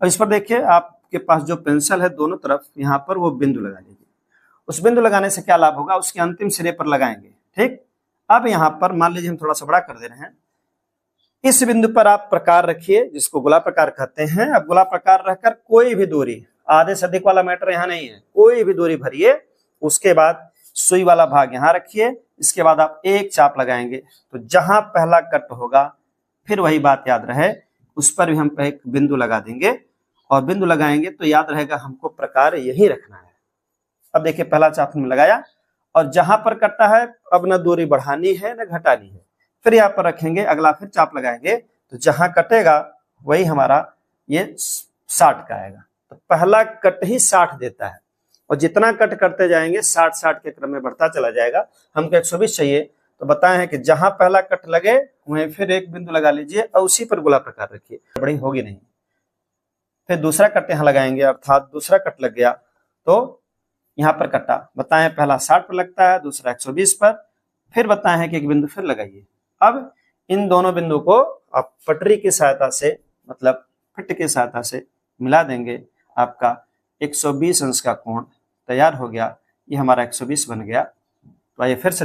और इस पर देखिए आपके पास जो पेंसिल है दोनों तरफ यहाँ पर वो बिंदु लगा लीजिए। उस बिंदु लगाने से क्या लाभ होगा, उसके अंतिम सिरे पर लगाएंगे। ठीक, अब यहाँ पर मान लीजिए हम थोड़ा सा बड़ा कर दे रहे हैं। इस बिंदु पर आप प्रकार रखिए जिसको गोला प्रकार कहते हैं। अब गोला प्रकार रहकर कोई भी दूरी, आधे से अधिक वाला मैटर यहाँ नहीं है, कोई भी दूरी भरिए। उसके बाद सुई वाला भाग यहाँ रखिए। इसके बाद आप एक चाप लगाएंगे, तो जहां पहला कट होगा फिर वही बात याद रहे, उस पर भी हम एक बिंदु लगा देंगे और बिंदु लगाएंगे तो याद रहेगा हमको प्रकार यही रखना है। अब देखिए पहला चाप हमने लगाया और जहां पर कटता है अब न दूरी बढ़ानी है न घटानी है। फिर यहाँ पर रखेंगे, अगला फिर चाप लगाएंगे, तो जहां कटेगा वही हमारा ये 60 का आएगा। तो पहला कट ही 60 देता है और जितना कट करते जाएंगे 60-60 के क्रम में बढ़ता चला जाएगा। हमको 120 चाहिए, तो बताए हैं कि जहां पहला कट लगे वहीं फिर एक बिंदु लगा लीजिए और उसी पर गोला प्रकार रखिए, बड़ी होगी नहीं। फिर दूसरा कट यहाँ लगाएंगे, अर्थात दूसरा कट लग गया तो यहाँ पर कटा, बताएं पहला 60 पर लगता है, दूसरा 120 पर। फिर बताए हैं कि एक बिंदु फिर लगाइए। अब इन दोनों बिंदु को आप पटरी की सहायता से, मतलब फिट की सहायता से मिला देंगे, आपका 120 अंश का कोण तैयार हो गया। ये हमारा 120 बन गया। तो आइए फिर से